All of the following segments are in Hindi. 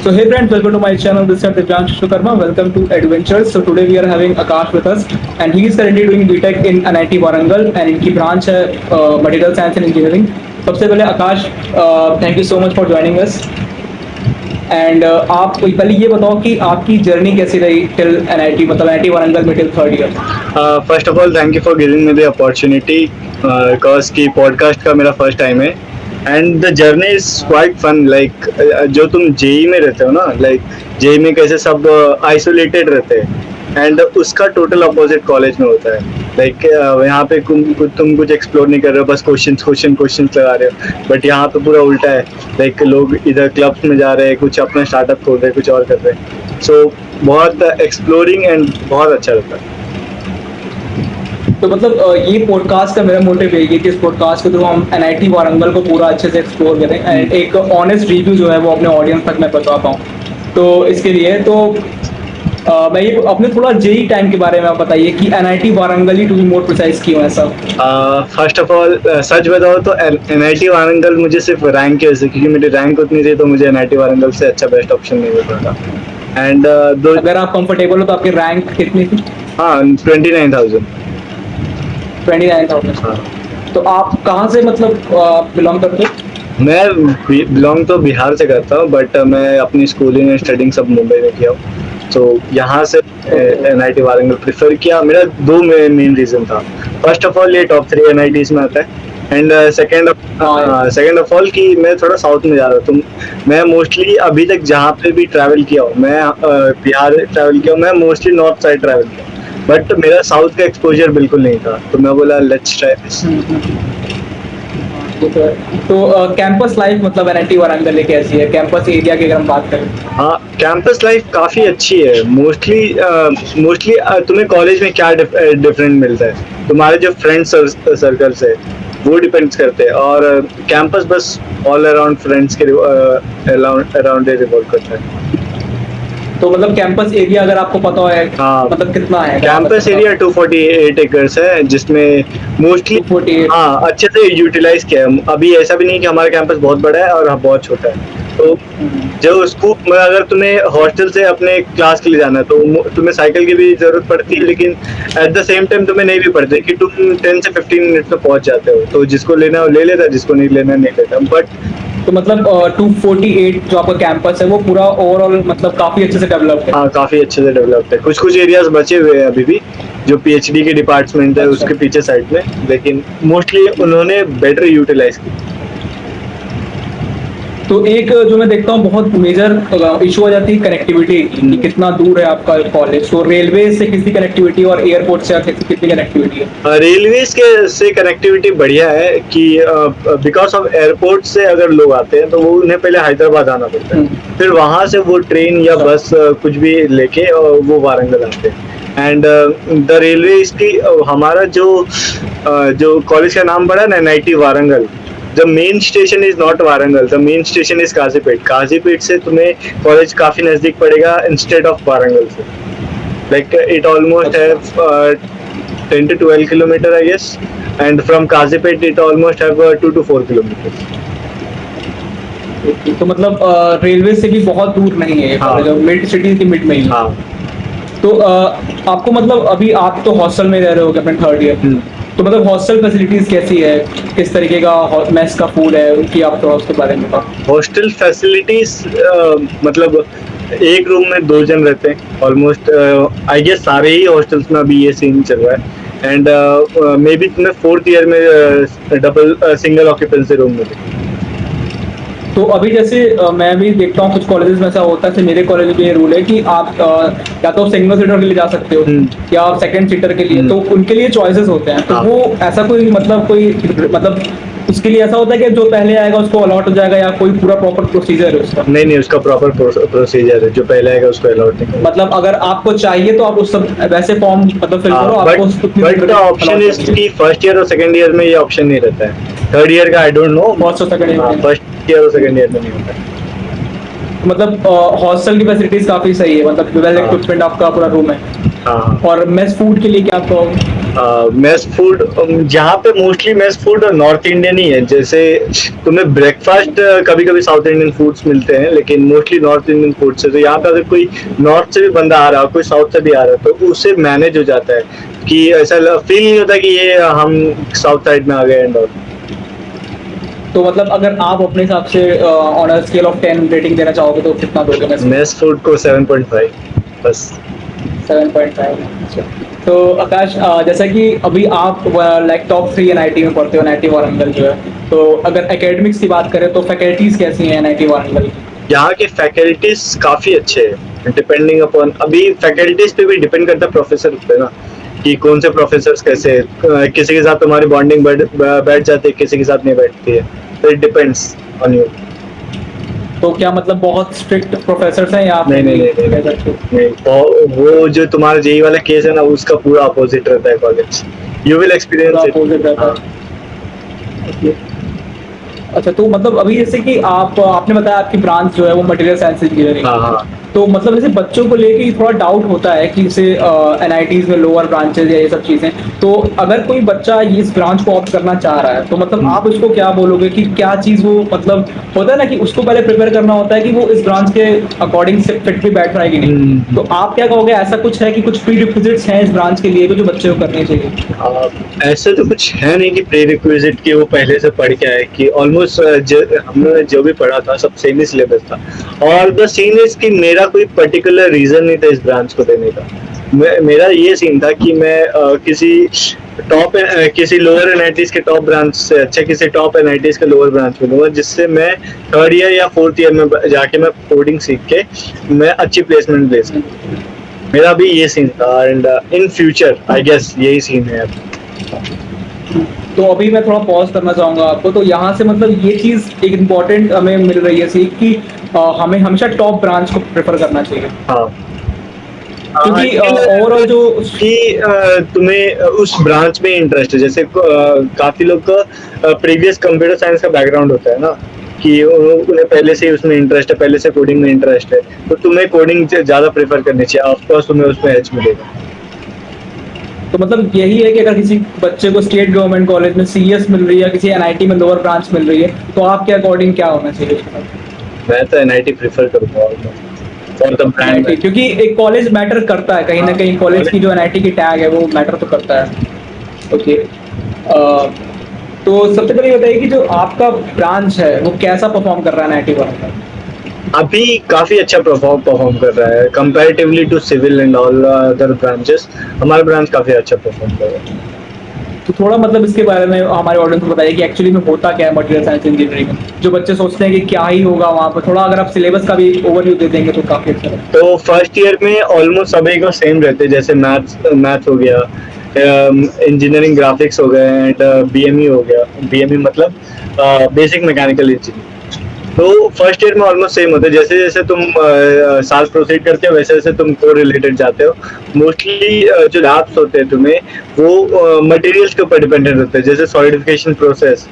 So hey friends, welcome to my channel. This is Divyansh Vishwakarma. Welcome to Adventures. So today we are having Akash with us, and he is currently doing BTech in NIT Warangal, and इनकी branch है Material Science and Engineering. सबसे पहले Akash, thank you so much for joining us. And आप पहले ये बताओ कि आपकी जर्नी कैसी रही टिल NIT, मतलब NIT वारंगल में till third year. First of all thank you for giving me the opportunity because की पॉडकास्ट का मेरा फर्स्ट टाइम है and the journey is quite fun. Like जो तुम जेई में रहते हो ना, लाइक जेई में कैसे सब आइसोलेटेड रहते हैं एंड उसका टोटल अपोजिट कॉलेज में होता है. लाइक यहाँ पे तुम कुछ एक्सप्लोर नहीं कर रहे हो, बस क्वेश्चन लगा रहे हो. बट यहाँ पे पूरा उल्टा है. लाइक लोग इधर क्लब्स में जा रहे हैं, कुछ अपना स्टार्टअप खोल रहे हैं, कुछ और कर रहे हैं. सो बहुत एक्सप्लोरिंग एंड बहुत अच्छा लगता है. तो मतलब ये पॉडकास्ट का मेरा मोटिव है कि इस पॉडकास्ट के थ्रू हम NIT वारंगल को पूरा अच्छे से एक्सप्लोर करें एंड एक ऑनेस्ट रिव्यू जो है वो अपने ऑडियंस तक मैं बता पाऊँ. तो इसके लिए तो मैं ये अपने थोड़ा जेई टाइम के बारे में आप बताइए कि NIT वारंगल ही टू बी मोर प्रिसाइज क्यों ऐसा. फर्स्ट ऑफ ऑल सच बताओ तो NIT वारंगल मुझे सिर्फ रैंक की वजह से, क्योंकि मेरी रैंक उतनी थी तो मुझे NIT वारंगल से अच्छा बेस्ट ऑप्शन नहीं मिल रहा था. एंड अगर आप कंफर्टेबल हो तो आपकी रैंक कितनी थी? हाँ 29,000. 29,000. हाँ. तो आप कहाँ से मतलब बिलोंग करते हो? मैं बिलोंग तो बिहार से करता हूँ बट मैं अपनी स्कूलिंग एंड स्टडिंग सब मुंबई में किया हूँ. तो यहाँ से NIT वारंगल प्रेफर किया. मेरा दो मेन रीज़न था. फर्स्ट ऑफ ऑल ये टॉप 3 NITs में आता है एंड सेकेंड ऑफ ऑल कि मैं थोड़ा साउथ में जा रहा हूँ. तो मैं मोस्टली अभी तक जहाँ पे भी ट्रैवल किया हूँ, मैं बिहार ट्रैवल किया हूँ, मैं मोस्टली नॉर्थ साइड ट्रैवल किया, बट मेरा साउथ का एक्सपोजर बिल्कुल नहीं था. तो मैं बोला लेट्स ट्राई दिस. तो कैंपस लाइफ मतलब NIT वारंगल में कैसी है? कैंपस एरिया की अगर हम बात करें. हाँ, कैंपस लाइफ काफ़ी अच्छी है. मोस्टली तुम्हें कॉलेज में क्या डिफरेंट मिलता है, तुम्हारे जो फ्रेंड सर्कल्स है वो डिपेंड्स करते हैं. और कैंपस बस ऑल अराउंड फ्रेंड्स के अराउंड रिवॉल्व करता है. तो मतलब कैंपस एरिया अगर आपको पता है, हाँ, मतलब कितना है कैंपस एरिया 248 एकर्स है जिसमें मोस्टली 248. हाँ अच्छे से यूटिलाइज किया है. अभी ऐसा भी नहीं कि हमारा कैंपस बहुत बड़ा है और बहुत छोटा है. तो जो स्कूल अगर तुम्हें हॉस्टल से अपने क्लास के लिए जाना है तो तुम्हें साइकिल की भी जरूरत पड़ती है, लेकिन एट द सेम टाइम तुम्हें नहीं भी पड़ती कि तुम 10 से 15 मिनट में पहुंच जाते हो. तो जिसको लेना है वो ले लेता है, जिसको नहीं लेना नहीं लेता. बट तो मतलब 248 जो आपका कैंपस है वो पूरा ओवरऑल मतलब काफी अच्छे से डेवलप्ड है. हाँ, काफी अच्छे से डेवलप्ड है. कुछ एरियाज बचे हुए हैं अभी भी, जो PhD के डिपार्टमेंट है उसके पीछे साइड में, लेकिन मोस्टली उन्होंने बेटर यूटिलाइज की. तो एक जो मैं देखता हूँ बहुत मेजर इशू आ जाती है कनेक्टिविटी कि कितना दूर है आपका कॉलेज. तो रेलवे से कितनी कनेक्टिविटी और एयरपोर्ट से कितनी कनेक्टिविटी है? रेलवेज के से कनेक्टिविटी बढ़िया है कि बिकॉज ऑफ एयरपोर्ट से अगर लोग आते हैं तो वो उन्हें पहले हैदराबाद आना पड़ता है, फिर वहाँ से वो ट्रेन या बस कुछ भी लेके वो वारंगल आते हैं. एंड द रेलवे इसकी हमारा जो कॉलेज का नाम पड़ा ना NIT Warangal, the main station is not Warangal, the main station is Kazipet से तुम्हें कॉलेज काफी नजदीक पड़ेगा इंस्टेड ऑफ वारंगल से. Like it almost have 10 to 12 kilometre I guess, and from Kazipet it almost have 2 to 4 kilometre. तो मतलब रेलवे से भी बहुत दूर नहीं है कॉलेज, मिड सिटी के मिड में ही. हाँ. तो आपको मतलब अभी आप तो हॉस्टल में रह रहे हो अपने थर्ड ईयर, तो मतलब हॉस्टल फैसिलिटीज कैसी है, किस तरीके का मेस का फूड है उनकी, आप थोड़ा उसके बारे में बताओ. हॉस्टल फैसिलिटीज मतलब एक रूम में 2 जन रहते हैं ऑलमोस्ट. आई गेस सारे ही हॉस्टल्स में अभी ये सीन चल रहा है. एंड मे बी तुम्हें 4th ईयर में डबल सिंगल ऑक्यूपेंसी रूम मिलेगी. तो अभी जैसे मैं भी देखता हूँ कुछ कॉलेजेस में ऐसा होता है, मेरे कॉलेज में ये रूल है कि आप या तो सिंगल सीटर के लिए जा सकते हो या आप सेकंड सीटर के लिए, तो उनके लिए चॉइसेस होते हैं. तो वो ऐसा कोई मतलब उसके लिए ऐसा होता है कि जो पहले आएगा उसको अलॉट हो जाएगा या कोई पूरा प्रॉपर प्रोसीजर है उसका? नहीं, उसका प्रॉपर प्रोसीजर है. जो पहले आएगा उसको अलॉट नहीं. मतलब अगर आपको चाहिए तो आप उस सब वैसे फॉर्म मतलब फिल करो, आपको बट द ऑप्शन इज कि फर्स्ट ईयर और सेकंड ईयर में ये ऑप्शन नहीं रहता है. थर्ड ईयर का आई डोंट नो. फर्स्ट और सेकंड ईयर, फर्स्ट ईयर और सेकंड ईयर में नहीं होता है. मतलब हॉस्टल की फैसिलिटीज काफी सही है, मतलब वेल इक्विपमेंट आपका पूरा रूम है. हाँ. और मेस फूड के लिए क्या आपको मेस फूड जहाँ पे mostly mess food north Indian ही है। जैसे तुम्हें ब्रेकफास्ट कभी कभी साउथ इंडियन फूड्स मिलते हैं, लेकिन मोस्टली नॉर्थ इंडियन फूड से। तो यहाँ पे अगर कोई नॉर्थ से भी बंदा आ रहा है, कोई साउथ से भी आ रहा है, तो उससे मैनेज हो जाता है कि ऐसा फील नहीं होता कि ये हम साउथ साइड में आ गए एंड ऑल। तो मतलब अगर आप अपने हिसाब से on a scale of 10 rating देना चाहोगे तो कितना दोगे? मेस फूड को 7.5 बस। 7.5। अच्छा। तो आकाश, जैसा कि अभी आप लाइक टॉप 3 एनआईटी में पढ़ते हो, एनआईटी वारंगल जो है, तो अगर एकेडमिक्स की बात करें तो फैकल्टीज कैसी हैं एनआईटी वारंगल की? यहाँ के फैकल्टीज काफी अच्छे हैं, डिपेंडिंग अपॉन अभी फैकल्टीज पे भी डिपेंड करता है प्रोफेसर पे ना, कि कौन से प्रोफेसर कैसे किसी के साथ तुम्हारी बॉन्डिंग बैठ जाती है, किसी के साथ नहीं बैठती है। तो इट डिपेंड्स ऑन यू। तो क्या मतलब बहुत स्ट्रिक्ट प्रोफेसर हैं या आप नहीं नहीं नहीं नहीं, नहीं, वो जो तुम्हारा जेई वाला केस है ना, उसका पूरा अपोजिट रहता है college. You will experience it. अच्छा, तो मतलब अभी जैसे कि आपने बताया आपकी ब्रांच जो है वो मटेरियल साइंस इंजीनियरिंग, हाँ हाँ। तो मतलब जैसे बच्चों को लेके थोड़ा डाउट होता है कि जैसे एनआईटीज में लोअर ब्रांचेज या ये सब चीजें, तो अगर कोई बच्चा इस ब्रांच को ऑप्ट करना चाह रहा है तो मतलब आप उसको क्या बोलोगे कि क्या चीज वो मतलब होता है ना कि उसको पहले प्रिपेयर करना होता है कि वो इस ब्रांच के अकॉर्डिंग से फिट भी बैठ पाएगी नहीं, तो आप क्या कहोगे? ऐसा कुछ है कि कुछ प्री रिक्विजिट्स हैं इस ब्रांच के लिए जो बच्चे को करने चाहिए? ऐसे तो कुछ है नहीं कि प्री रिक्विजिट की वो पहले से पढ़ के आए, कि ऑलमोस्ट हमने जो भी पढ़ा था सब सेम ही सिलेबस था। और द सीन इज कि मेरा कोई पर्टिकुलर रीजन नहीं था इस ब्रांच को देने का। मेरा ये सीन था कि मैं किसी लोअर एनआईटीज के टॉप ब्रांच से अच्छा किसी टॉप एनआईटीज के लोअर ब्रांच में लूंगा, जिससे मैं 3rd ईयर या 4th ईयर में जाके मैं कोडिंग सीख के मैं अच्छी प्लेसमेंट ले सकूँ। मेरा भी ये सीन था and in future I guess यही सीन है अब। तो अभी मैं थोड़ा पॉज करना चाहूंगा आपको, तो यहाँ से मतलब ये चीज़ एक इम्पॉर्टेंट हमें मिल रही है सीख कि हमें हमेशा टॉप ब्रांच को प्रेफर करना चाहिए। हाँ, क्योंकि ओवरऑल जो कि तुम्हें उस ब्रांच में इंटरेस्ट है। जैसे काफी लोग का प्रीवियस कंप्यूटर साइंस का बैकग्राउंड होता है ना, कि उन्हें पहले से ही उसमें इंटरेस्ट है, पहले से कोडिंग में इंटरेस्ट है, तो तुम्हें कोडिंग ज्यादा प्रेफर करनी चाहिए। ऑफ कोर्स तुम्हें उसमें एज मिलेगा। तो मतलब यही है कि अगर किसी बच्चे को स्टेट गवर्नमेंट कॉलेज में सीएस मिल रही है, किसी एनआईटी में लोअर ब्रांच मिल रही है, तो आपके अकॉर्डिंग क्या होना चाहिए? मैं तो एनआईटी प्रेफर करूंगा फॉर द ब्रांड, क्योंकि एक कॉलेज मैटर करता है कहीं ना कहीं, कॉलेज की जो एनआईटी की टैग है वो मैटर तो करता है। ओके, तो सबसे पहले बताइए कि जो आपका ब्रांच है वो कैसा परफॉर्म कर रहा है एनआईटी वाला? अभी काफी अच्छा परफॉर्म कर रहा है comparatively to civil and all other branches. हमारा ब्रांच काफी अच्छा परफॉर्म कर रहा है। तो थोड़ा मतलब इसके बारे में हमारे ऑडियंस को बताइए कि एक्चुअली में होता क्या है मटेरियल साइंस इंजीनियरिंग में। जो बच्चे सोचते हैं कि क्या ही होगा वहाँ पर, थोड़ा अगर आप सिलेबस का भी ओवरव्यू दे देंगे तो काफी अच्छा है। तो फर्स्ट ईयर में ऑलमोस्ट सभी को सेम रहते हैं, जैसे मैथ हो गया, इंजीनियरिंग ग्राफिक्स हो गए एंड बीएमई हो गया। बीएमई मतलब बेसिक मैकेनिकल इंजीनियरिंग। तो फर्स्ट ईयर में ऑलमोस्ट सेम होता है। जैसे जैसे तुम साल प्रोसीड करते हो वैसे वैसे तुम को रिलेटेड जाते हो। मोस्टली जो लैब्स होते हैं तुम्हें वो मटेरियल्स के ऊपर डिपेंडेंट होते हैं, जैसे solidification process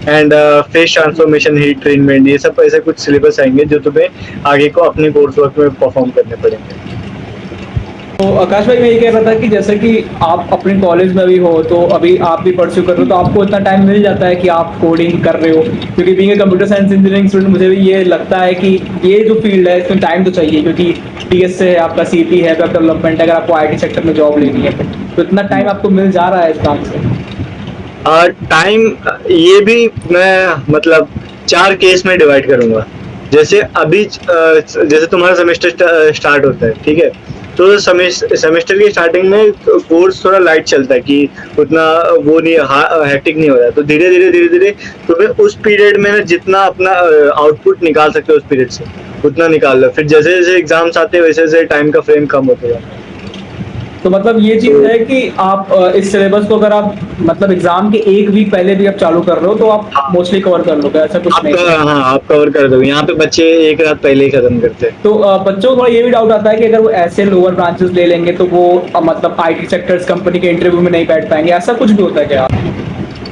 and face transformation, heat treatment, ये सब ऐसे कुछ सिलेबस आएंगे जो तुम्हें आगे को अपने कोर्स वर्क में परफॉर्म करने पड़ेंगे। तो आकाश भाई, मैं ये कह रहा था कि जैसे कि आप अपने कॉलेज में भी हो, तो अभी आप भी परस्यू कर रहे हो, तो आपको इतना टाइम मिल जाता है कि आप कोडिंग कर रहे हो? क्योंकि being a computer science engineering student मुझे भी ये लगता है कि ये जो फील्ड है इसमें टाइम तो चाहिए, क्योंकि टीएस से आपका सीपी है, वेब डेवलपमेंट, अगर आपको आईटी सेक्टर में जॉब लेनी है तो इतना टाइम आपको मिल जा रहा है इस काम से? टाइम ये भी मैं मतलब 4 केस में डिवाइड करूंगा। जैसे अभी जैसे तुम्हारा सेमेस्टर स्टार्ट होता है, ठीक है, तो सेमेस्टर की स्टार्टिंग में कोर्स थोड़ा लाइट चलता है कि उतना वो नहीं हेक्टिक नहीं हो रहा है। तो धीरे धीरे तुम्हें उस पीरियड में ना जितना अपना आउटपुट निकाल सकते हो उस पीरियड से उतना निकाल लो। फिर जैसे जैसे एग्जाम्स आते हैं वैसे वैसे टाइम का फ्रेम कम होता है। तो मतलब ये चीज है कि आप इस सिलेबस को अगर आप मतलब एग्जाम के 1 वीक पहले भी आप चालू कर रहे हो तो आप मोस्टली कवर कर लोगे, ऐसा कुछ नहीं? हाँ, आप कवर कर दोगे। यहाँ पे बच्चे एक रात पहले ही खत्म करते हैं। तो बच्चों को थोड़ा ये भी डाउट आता है कि अगर वो ऐसे लोअर ब्रांचेस ले लेंगे तो वो मतलब आईटी सेक्टर्स कंपनी के इंटरव्यू में नहीं बैठ पाएंगे, ऐसा कुछ भी होता है क्या?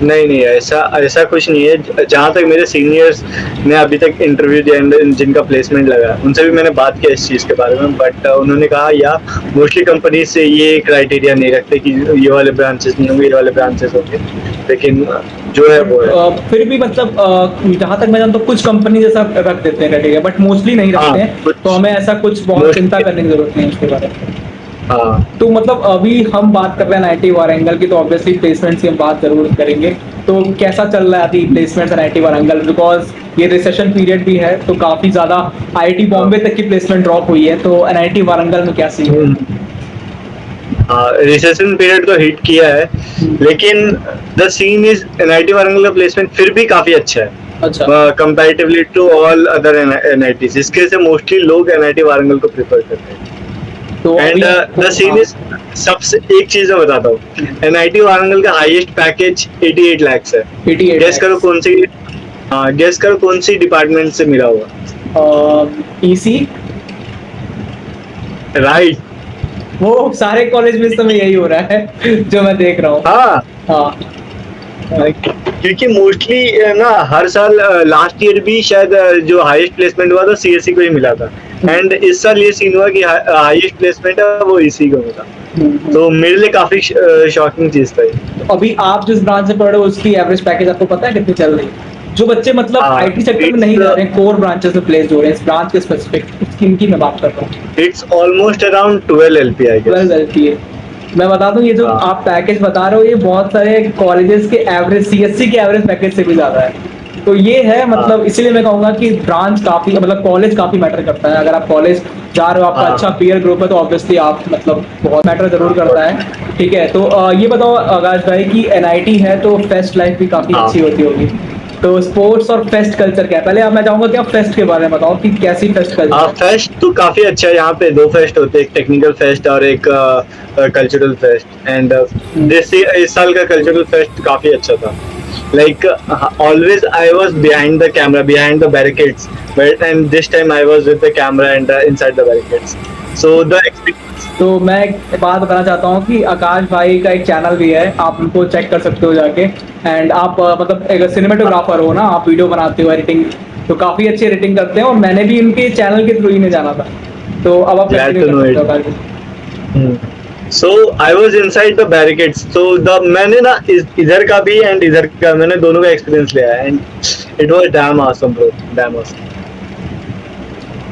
नहीं नहीं, ऐसा ऐसा कुछ नहीं है। जहाँ तक मेरे सीनियर्स ने अभी तक इंटरव्यू दिया and जिनका प्लेसमेंट लगा, उनसे भी मैंने बात किया इस चीज़ के बारे में, बट उन्होंने कहा या मोस्टली कंपनी से ये क्राइटेरिया नहीं रखते कि ये वाले ब्रांचेस नहीं होंगे, ये वाले ब्रांचेस होंगे, लेकिन जो है वो है। फिर भी मतलब जहाँ तक मैं जानता हूँ कुछ कंपनी जैसा रख देते हैं क्राइटेरिया, बट मोस्टली नहीं रखते हैं, तो हमें ऐसा कुछ बहुत चिंता करने की जरूरत नहीं है उसके बारे में। हाँ, तो मतलब अभी हम बात कर रहे हैं आईटी वारंगल की, तो ऑब्वियसली प्लेसमेंट्स की हम बात जरूर करेंगे। तो कैसा चल रहा है अभी प्लेसमेंट्स आईटी वारंगल, बिकॉज ये रिसेशन पीरियड भी है, तो काफी ज्यादा आईटी बॉम्बे तक की प्लेसमेंट ड्रॉप हुई है, तो एनआईटी वारंगल में क्या सीन है? रिसेशन पीरियड तो हिट किया है, लेकिन the scene is NIT Warangal का प्लेसमेंट फिर भी काफी अच्छा है। अच्छा, comparatively to all other NITs, इसके से मोस्टली लोग एनआईटी वारंगल को प्रेफर करते हैं। तो एंड द सीन इज, सबसे एक चीज मैं बताता हूँ, एनआईटी वारंगल का हाईएस्ट पैकेज 88 लाख है। 88 गेस करो कौन सी, हाँ गेस करो कौन सी डिपार्टमेंट से मिला होगा? ईसी। राइट। वो सारे कॉलेज में इस समय यही हो रहा है जो मैं देख रहा हूँ। हाँ, हाँ, क्योंकि मोस्टली ना हर साल लास्ट ईयर भी शायद जो हाईएस्ट प्लेसमेंट हुआ था सीएससी को ही मिला था, एंड इस साल ये सीन हुआ कि हाईएस्ट प्लेसमेंट है वो इसी को मिला। तो मेरे लिए काफी शॉकिंग चीज था ये। तो अभी आप जिस ब्रांच से पढ़ रहे हो उसकी एवरेज पैकेज आपको पता है कितनी चल रही है? जो बच्चे मतलब हाँ, आईटी सेक्टर में नहीं जा रहे हैं, कोर ब्रांचेस में प्लेस हो रहे हैं, इस ब्रांच के स्पेसिफिक स्कीम की मैं बात कर रहा हूँ। It's almost around 12 LP I guess. 12 LPA। मैं बता दूं, ये जो हाँ। आप पैकेज बता रहे हो ये बहुत सारे कॉलेजेस के एवरेज, सीएससी के एवरेज पैकेज से भी ज्यादा है। तो ये है मतलब, इसीलिए मैं कहूंगा कि ब्रांच काफी, मतलब कॉलेज काफी मैटर करता है। अगर आप कॉलेज जा रहे हो, आपका हाँ। अच्छा पीयर ग्रुप है, तो ऑब्वियसली आप मतलब बहुत मैटर जरूर करता है। ठीक है, तो ये बताओ आकाश भाई कि एनआईटी है तो फेस्ट लाइफ भी काफी हाँ। अच्छी होती होगी। तो स्पोर्ट्स और फेस्ट कल्चर क्या है? पहले अब मैं चाहूंगा कि आप फेस्ट के बारे में बताओ कि कैसी फेस्ट कल्चर है। फेस्ट तो काफी अच्छा है। यहाँ पे 2 फेस्ट होते हैं, एक टेक्निकल फेस्ट और एक कल्चरल फेस्ट। एंड इस साल का कल्चरल फेस्ट काफी अच्छा था। Like always I was behind the camera, behind the barricades, but and this time I was with the camera and inside the barricades. So the experience. तो मैं एक बात बताना चाहता हूँ कि आकाश भाई का एक चैनल भी है, आप उनको चेक कर सकते हो जाके। एंड आप मतलब एक सिनेमेटोग्राफर हो ना, आप वीडियो बनाते हो, एडिटिंग, तो काफ़ी अच्छी एडिटिंग करते हैं, और मैंने भी इनके चैनल के थ्रू ही नहीं जाना था। तो अब आप Glad कंटिन्यू to know कर सकते हो it. Akash ji. So I was inside the barricades. So मैंने ना इधर का भी एंड इधर का, मैंने दोनों का एक्सपीरियंस लिया है, and it was dam awesome bro, dam awesome.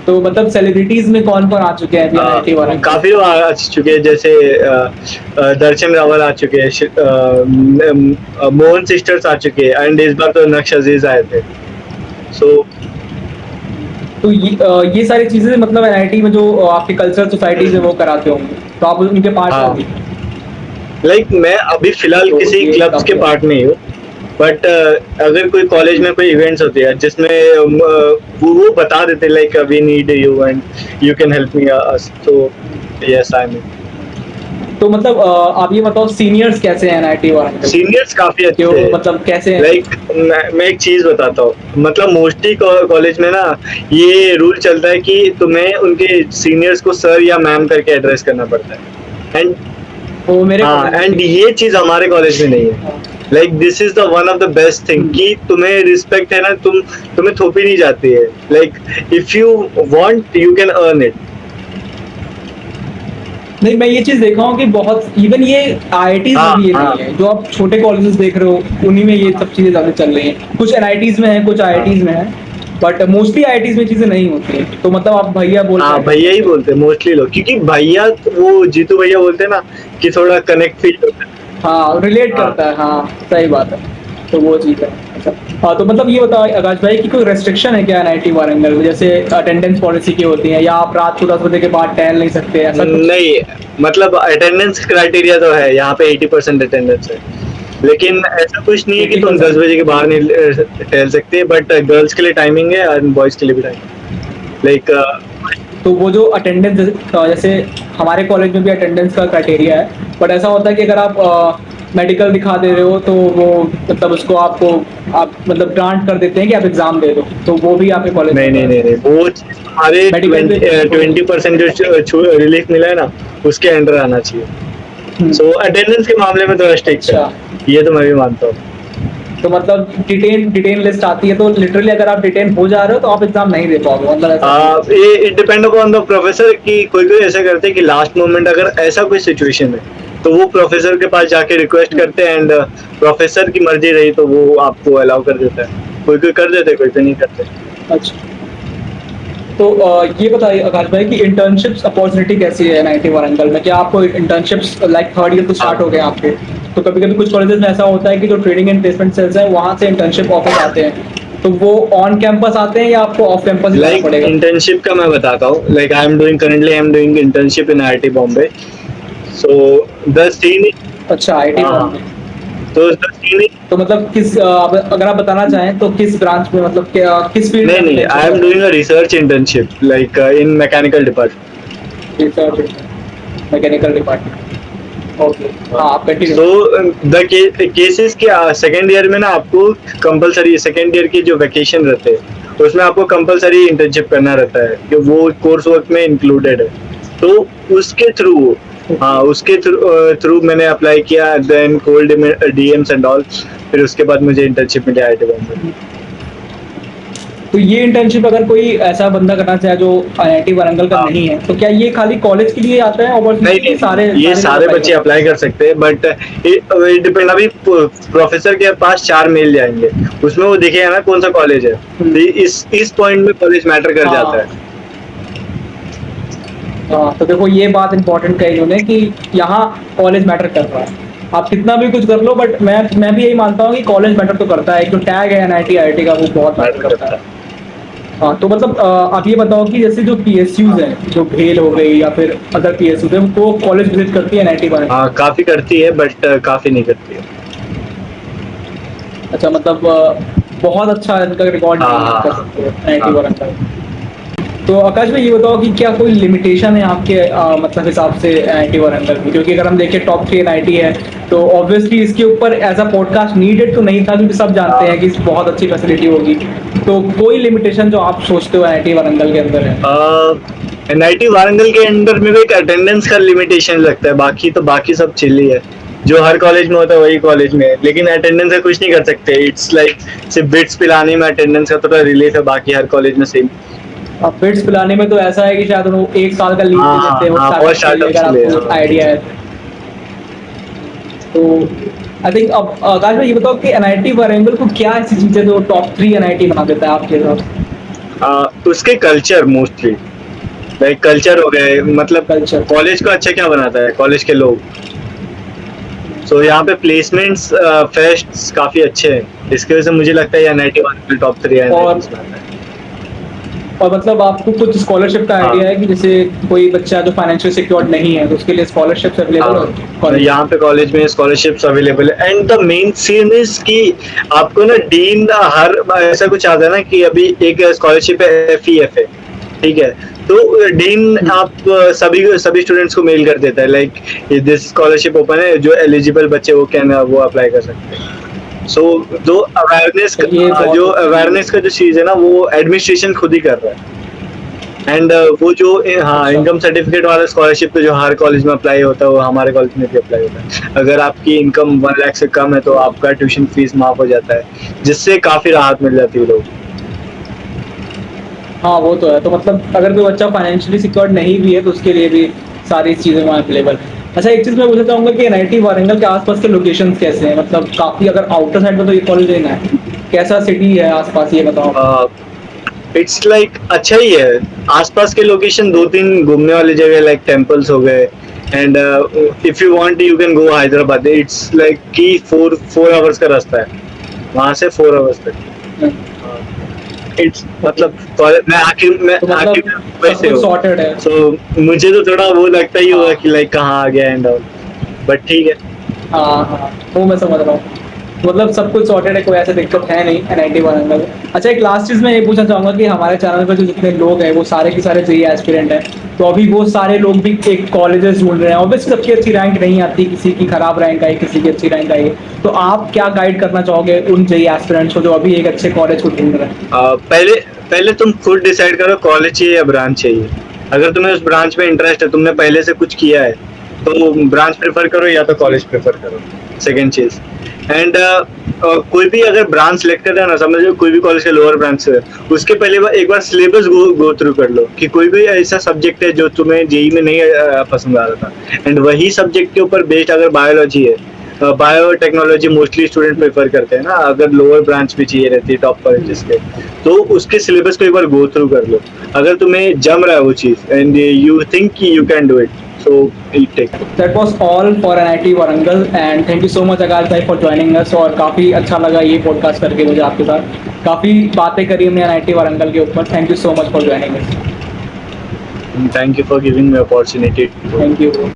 तो मतलब सेलिब्रिटीज में कौन कौन आ चुके हैं अभी एनआईटी वाले? काफी लोग आ चुके हैं, जैसे दर्शन रावल आ चुके हैं, मोहन सिस्टर्स आ चुके हैं, एंड इस बार तो नक्श अजीज आए थे। सो तो ये सारी चीजें मतलब एनआईटी में जो आपके कल्चरल सोसाइटीज है वो कराते होंगे, तो आप उनके पार्ट हाँ। होंगे। लाइक मैं अभी फिलहाल तो किसी ये क्लब्स के काफी पार्ट नहीं हूँ, बट अगर कोई कॉलेज में कोई इवेंट्स होती है जिसमें वो बता देते like we need you and you can help me, तो यस आई एम। तो मतलब आप ये बताओ सीनियर्स कैसे हैं एनआईटी वाले? सीनियर्स काफी अच्छे क्यों हैं। मतलब कैसे हैं? लाइक मैं एक चीज बताता हूँ, मतलब मोस्टली कॉलेज में ना ये रूल चलता है कि तुम्हें उनके सीनियर्स को सर या मैम करके एड्रेस करना पड़ता है, एंड वो मेरे हाँ, एंड ये चीज हमारे कॉलेज में नहीं है। Like this is the one of the best thing कि तुम्हें रिस्पेक्ट है ना, तुम्हें थोपी नहीं जाती है। Like if you want you can earn it. नहीं, मैं ये चीज देखा हूँ कि बहुत इवन ये आईआईटीज में भी ये हाँ, नहीं है। जो आप छोटे कॉलेजेस देख रहे हो उन्हीं में ये सब चीजें ज्यादा चल रही हैं। कुछ एनआईटीज में है, कुछ आईआईटीज में है, बट मोस्टली आईआईटीज में चीजें नहीं होती हैं। तो मतलब आप भैया बोल रहे हाँ, हैं। भैया ही बोलते हैं मोस्टली लोग, क्योंकि भैया वो जीतू भैया बोलते हैं ना कि थोड़ा कनेक्ट फील होता है। हाँ, रिलेट हाँ। करता है। हाँ, सही बात है। तो वो चीज़ है। अच्छा, हाँ, तो मतलब ये बताओ आकाश भाई कि कोई रेस्ट्रिक्शन है क्या एनआईटी वारंगल में, जैसे अटेंडेंस पॉलिसी की होती है, या आप रात को 10 बजे के बाद टहल नहीं सकते, ऐसा कुछ? नहीं, मतलब अटेंडेंस क्राइटेरिया तो है, यहाँ पे 80% अटेंडेंस है, लेकिन ऐसा कुछ नहीं है कि तुम 80% 10 बजे के बाहर नहीं टहल सकते। बट गर्ल्स के लिए टाइमिंग है और बॉयज के लिए भी टाइमिंग। लाइक तो वो जो अटेंडेंस, जैसे हमारे कॉलेज में भी अटेंडेंस का क्राइटेरिया है, बट ऐसा होता है कि अगर आप मेडिकल दिखा दे रहे हो तो वो मतलब उसको आप मतलब ग्रांट कर देते हैं कि आप एग्जाम दे दो, तो वो भी आपके कॉलेज नहीं नहीं नहीं नहीं, वो चीज़ हमारे Medical में- 20% जो रिलीफ मिला है ना उसके अंडर आना चाहिए। सो अटेंडेंस के मामले में तो स्ट्रिक्ट अच्छा। है, ये तो मैं भी मानता हूँ। तो मतलब डिटेन लिस्ट आती है, तो लिटरली अगर आप डिटेन हो जा रहे हो तो आप एग्जाम नहीं दे पाओगे, मतलब ऐसा। ये it depend upon the professor कि कोई कोई ऐसा करते हैं कि लास्ट मोमेंट अगर ऐसा कोई सिचुएशन है तो वो प्रोफेसर के पास जाके रिक्वेस्ट करते हैं एंड प्रोफेसर की मर्जी रही तो वो आपको अलाउ कर देता है। कोई कोई कर देते, कोई कोई नहीं करते। अच्छा, तो ये बताइए आकाश भाई कि इंटर्नशिप्स अपॉर्चुनिटी कैसी है एनआईटी वारंगल में? क्या आपको इंटर्नशिप्स लाइक थर्ड ईयर तो स्टार्ट हो गए आपके, तो कभी कभी कुछ कॉलेजेस में ऐसा होता है कि जो ट्रेनिंग एंड प्लेसमेंट सेल्स है वहाँ से इंटर्नशिप ऑफर आते हैं, तो वो ऑन कैंपस आते हैं या आपको ऑफ कैंपस ही जाना लाइक पड़ेगा? इंटर्नशिप का मैं बताता हूँ। Like I am doing internship in IIT Bombay. So the scene, अच्छा, आईटी हाँ, बॉम्बे। तो द सीन, तो मतलब किस अगर आप बताना चाहें तो किस ब्रांच में, मतलब किस फील्ड नहीं नहीं, आई am doing a research internship like in mechanical department. Research mechanical department. Okay, हाँ आप कंटिन्यू। सो द केसेस के सेकेंड ईयर में ना आपको कंपलसरी, सेकेंड ईयर की जो वैकेशन रहते हैं उसमें आपको कंपलसरी इंटर्नशिप करना रहता है कि वो कोर्स वर्क में इंक्लूडेड है। तो उसके थ्रू, हाँ उसके थ्रू मैंने अप्लाई किया, then cold DMs and all, फिर उसके बाद मुझे इंटर्नशिप मिली आईआईटी बॉम्बे। तो ये इंटर्नशिप अगर कोई ऐसा बंदा करना चाहे जो आईआईटी वारंगल का नहीं है, तो क्या ये खाली कॉलेज के लिए आता है नहीं अपॉर्चुनिटी? नहीं, ये सारे बच्चे अप्लाई कर सकते हैं, बट इट डिपेंड। अभी प्रोफेसर के पास 4 मेल जाएंगे, उसमें वो दिखेगा ना कौन सा कॉलेज है। तो इस पॉइंट में कॉलेज मैटर कर जाता है। हाँ, तो देखो ये बात इंपॉर्टेंट कही उन्होंने कि यहाँ कॉलेज मैटर कर रहा है। आप कितना भी कुछ कर लो, बट मैं भी यही मानता हूँ कि कॉलेज मैटर तो करता है। जो टैग है एनआईटी आईआईटी का वो बहुत मैटर करता है। हाँ, तो मतलब आप ये बताओ कि जैसे जो पीएसयूज हैं, जो भेल हो गई या फिर अदर पीएसयूज हैं, तो कॉलेज विजिट करती है एनआईटी वाले? हाँ काफी करती है, बट काफी नहीं करती है। अच्छा, मतलब बहुत अच्छा इनका रिकॉर्ड हाँ, कर सकते हैं एनआईटी हाँ। वाले। तो आकाश भाई ये बताओ कि क्या कोई लिमिटेशन है आपके मतलब हिसाब से एनआईटी वारंगल की? क्योंकि अगर हम देखें टॉप 3 एनआईटी है, तो ऑब्वियसली इसके ऊपर एज अ पॉडकास्ट नीडेड तो नहीं था, क्योंकि सब जानते हैं कि बहुत अच्छी फैसिलिटी होगी। तो कोई लिमिटेशन जो आप सोचते हो एनआईटी वारंगल के अंदर है? एनआईटी वारंगल के अंदर मेरे को एक अटेंडेंस का लिमिटेशन लगता है, बाकी तो बाकी सब चिल ही है। जो हर कॉलेज में होता है वही कॉलेज में है, लेकिन अटेंडेंस का कुछ नहीं कर सकते। इट्स लाइक सिर्फ बिट्स पिलाने में अटेंडेंस का थोड़ा रिलीफ है, बाकी हर कॉलेज में सेम। अब बिट्स पिलाने में तो ऐसा है कि शायद वो 1 साल का लीव दे देते हो और स्टार्टअप के लिए, अगर आपको आइडिया है तो। आई थिंक अब आकाश भाई ये बताओ कि एनआईटी वारंगल को क्या ऐसी चीजें जो टॉप 3 एनआईटी बना देता है आपके हिसाब से? उसके कल्चर मोस्टली, लाइक कल्चर हो गए, मतलब कल्चर। कॉलेज को अच्छा क्या बनाता है, कॉलेज के लोग। सो यहाँ पे प्लेसमेंट्स फेस्ट्स काफी अच्छे हैं, इसकी वजह से मुझे लगता है एनआईटी वारंगल टॉप 3 है। और मतलब आपको कुछ स्कॉलरशिप का आइडिया है कि जैसे कोई बच्चा जो फाइनेंशियल सिक्योर्ड नहीं है तो उसके लिए स्कॉलरशिप्स अवेलेबल है? यहाँ पे कॉलेज में स्कॉलरशिप्स अवेलेबल है, and the main scene is कि आपको ना डीन हर ऐसा कुछ आता है ना कि अभी एक स्कॉलरशिप है FEF है, ठीक है, तो डीन आप सभी स्टूडेंट्स को मेल कर देता है लाइक दिस स्कॉलरशिप ओपन है, जो एलिजिबल बच्चे वो अप्लाई कर सकते हैं। सो जो अवेयरनेस का जो चीज है ना वो एडमिनिस्ट्रेशन खुद ही कर रहा है। एंड वो जो हाँ इनकम सर्टिफिकेट वाला स्कॉलरशिप तो जो हर कॉलेज में अप्लाई होता है वो हमारे कॉलेज में भी अप्लाई होता है। अगर आपकी इनकम 1 लाख से कम है तो आपका ट्यूशन फीस माफ हो जाता है, जिससे काफी राहत मिल जाती है लोग। हाँ वो तो है। तो मतलब अगर कोई बच्चा फाइनेंशियली सिक्योर्ड नहीं भी है तो उसके लिए भी सारी चीज़ें वहाँ अवेलेबल है। अच्छा, एक चीज़ मैं पूछना चाहूँगा कि एनआईटी वारंगल के आसपास के लोकेशंस कैसे हैं? मतलब काफ़ी अगर आउटर साइड में तो ये कॉलेज लेना है, कैसा सिटी है आसपास ये बताओ। इट्स लाइक अच्छा ही है। आसपास के लोकेशन 2-3 घूमने वाली जगह लाइक टेम्पल्स हो गए, and if you want you can go Hyderabad. It's like कि 4 आवर्स का रास्ता है वहाँ से, 4 आवर्स तक। इट्स मतलब मैं आखिर वैसे सॉर्टेड है। सो मुझे तो थोड़ा वो लगता ही होगा कि लाइक कहाँ आ गया एंड ऑल, बट ठीक है। हाँ वो मैं समझ रहा हूँ। मतलब सब कुछ सॉर्टेड है, कोई ऐसा दिक्कत है नहीं एनआईटी वारंगल। अच्छा, एक लास्ट चीज़ मैं ये पूछना चाहूँगा कि हमारे चैनल पर जो जितने लोग हैं वो सारे के सारे जेईई एस्पिरेंट हैं, तो अभी वो सारे लोग भी एक कॉलेजेस ढूंढ रहे हैं। ऑब्वियसली सबकी अच्छी रैंक नहीं आती, किसी की खराब रैंक आई, किसी की अच्छी रैंक आई। तो आप क्या गाइड करना चाहोगे उन जेईई एस्पिरेंट्स को जो अभी एक अच्छे कॉलेज को ढूंढ रहे हैं? पहले तुम खुद डिसाइड करो कॉलेज चाहिए या ब्रांच चाहिए। अगर तुम्हें उस ब्रांच में इंटरेस्ट है, तुमने पहले से कुछ किया है, तो ब्रांच प्रेफर करो या तो कॉलेज प्रेफर करो। सेकंड चीज। एंड कोई भी अगर ब्रांच सेलेक्ट कर रहा है ना, समझ लो कोई भी कॉलेज के लोअर ब्रांच से, उसके पहले एक बार सिलेबस गो थ्रू कर लो कि कोई भी ऐसा सब्जेक्ट है जो तुम्हें जेई में नहीं पसंद आ रहा था, एंड वही सब्जेक्ट के ऊपर बेस्ड अगर बायोलॉजी है, बायोटेक्नोलॉजी मोस्टली स्टूडेंट प्रेफर करते हैं ना, अगर लोअर ब्रांच भी चाहिए रहती है टॉप कॉलेजेस के, तो उसके सिलेबस को एक बार गो थ्रू कर लो। अगर तुम्हें जम रहा है वो चीज and you think you can do it, so you take it. That was all for NIT Warangal and thank you so much आकाश भाई for joining us। और काफ़ी अच्छा लगा ये पॉडकास्ट करके मुझे आपके साथ, काफ़ी बातें करी हमने NIT वारंगल के ऊपर। Thank you so much for joining us. Thank you for giving me opportunity. Thank you.